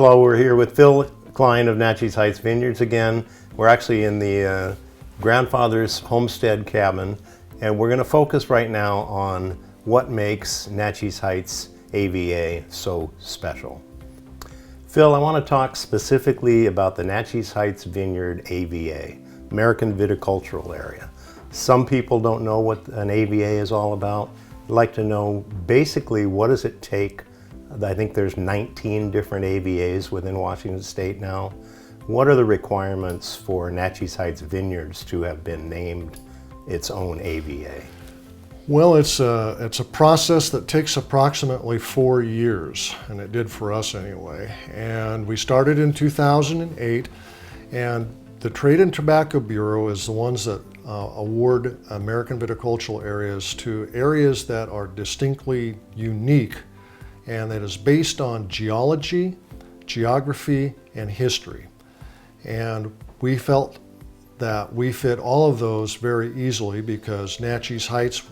Hello, we're here with Phil Cline of Naches Heights Vineyards again. We're actually in the grandfather's homestead cabin, and we're going to focus right now on what makes Naches Heights AVA so special. Phil, I want to talk specifically about the Naches Heights Vineyard AVA, American Viticultural Area. Some people don't know what an AVA is all about. I'd like to know basically what does it take. I think there's 19 different AVAs within Washington State now. What are the requirements for Naches Heights Vineyards to have been named its own AVA? Well, it's a process that takes approximately 4 years, and it did for us anyway. And we started in 2008, and the Trade and Tobacco Bureau is the ones that award American viticultural areas to areas that are distinctly unique, and that is based on geology, geography, and history. And we felt that we fit all of those very easily because Naches Heights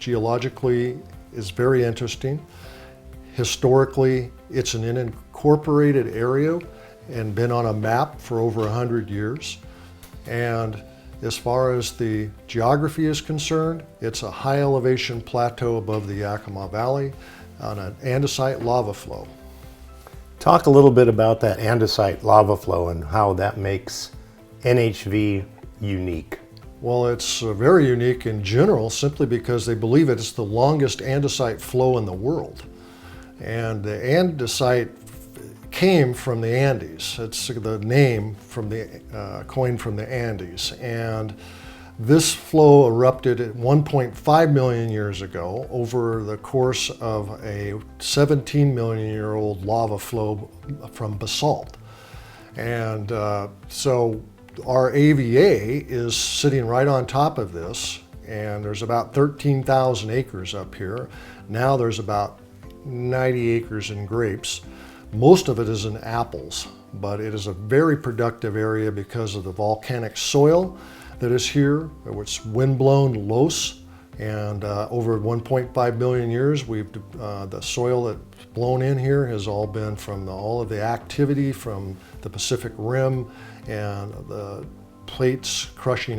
geologically is very interesting. Historically, it's an unincorporated area and been on a map for over 100 years. And as far as the geography is concerned, it's a high elevation plateau above the Yakima Valley on an andesite lava flow. Talk a little bit about that andesite lava flow and how that makes NHV unique. Well, it's very unique in general simply because they believe it's the longest andesite flow in the world. And the andesite came from the Andes. It's the name from the coined from the Andes. And this flow erupted at 1.5 million years ago over the course of a 17 million year old lava flow from basalt. And so our AVA is sitting right on top of this, and there's about 13,000 acres up here. Now there's about 90 acres in grapes. Most of it is in apples, but it is a very productive area because of the volcanic soil that is here. It's wind-blown loess, and over 1.5 billion years, the soil that's blown in here has all been from all of the activity from the Pacific Rim and the plates crashing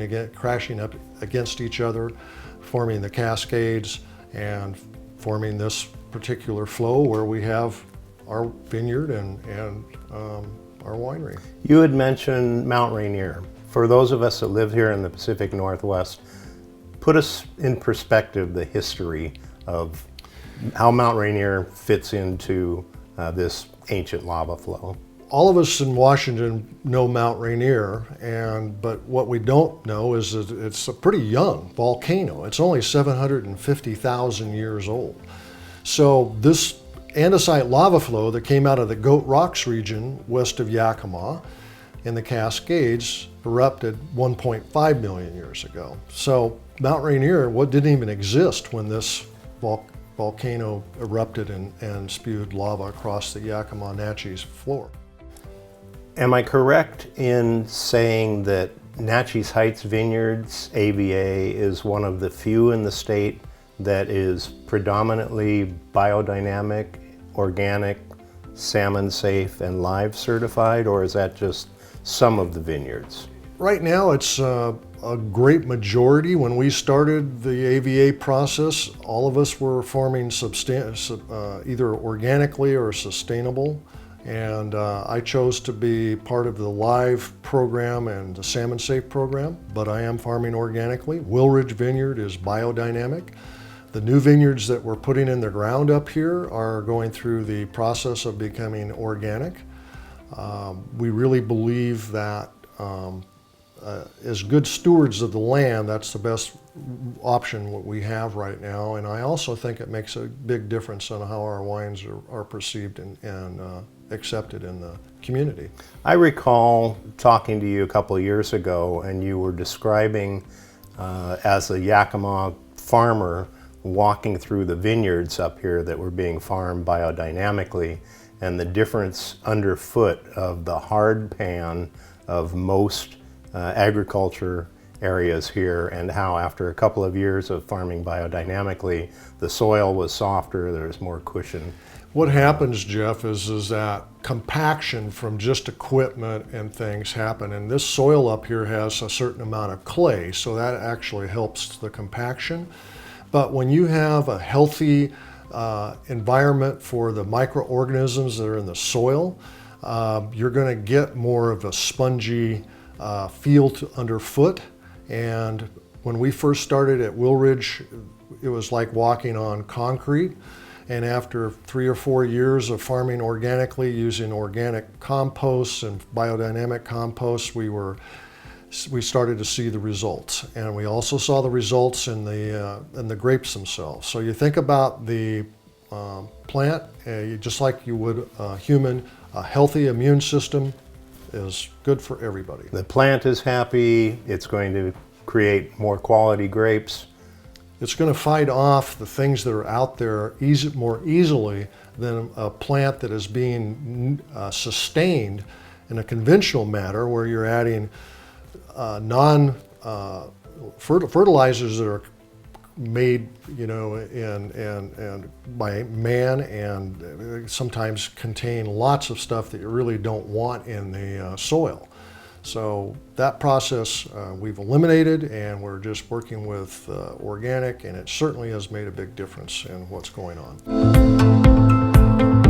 up against each other, forming the Cascades and forming this particular flow where we have our vineyard and our winery. You had mentioned Mount Rainier. For those of us that live here in the Pacific Northwest, put us in perspective the history of how Mount Rainier fits into this ancient lava flow. All of us in Washington know Mount Rainier, but what we don't know is that it's a pretty young volcano. It's only 750,000 years old. So this andesite lava flow that came out of the Goat Rocks region west of Yakima in the Cascades erupted 1.5 million years ago. So Mount Rainier didn't even exist when this volcano erupted and spewed lava across the Yakima-Naches floor. Am I correct in saying that Naches Heights Vineyards AVA is one of the few in the state that is predominantly biodynamic, organic, salmon safe, and live certified, or is that just some of the vineyards? Right now it's a great majority. When we started the AVA process, all of us were farming either organically or sustainable. And I chose to be part of the live program and the salmon safe program, but I am farming organically. Willridge Vineyard is biodynamic. The new vineyards that we're putting in the ground up here are going through the process of becoming organic. We really believe that as good stewards of the land, that's the best option what we have right now. And I also think it makes a big difference on how our wines are perceived and accepted in the community. I recall talking to you a couple of years ago, and you were describing as a Yakima farmer walking through the vineyards up here that were being farmed biodynamically, and the difference underfoot of the hard pan of most agriculture areas here, and how after a couple of years of farming biodynamically, the soil was softer, there's more cushion. What happens, Jeff, is that compaction from just equipment and things happen. And this soil up here has a certain amount of clay, so that actually helps the compaction. But when you have a healthy environment for the microorganisms that are in the soil, you're going to get more of a spongy feel underfoot. And when we first started at Willridge, it was like walking on concrete. And after 3 or 4 years of farming organically using organic composts and biodynamic composts, we started to see the results. And we also saw the results in the grapes themselves. So you think about the plant, just like you would a human, a healthy immune system is good for everybody. The plant is happy, it's going to create more quality grapes. It's going to fight off the things that are out there more easily than a plant that is being sustained in a conventional manner, where you're adding fertilizers that are made, and by man, and sometimes contain lots of stuff that you really don't want in the soil. So that process we've eliminated, and we're just working with organic, and it certainly has made a big difference in what's going on.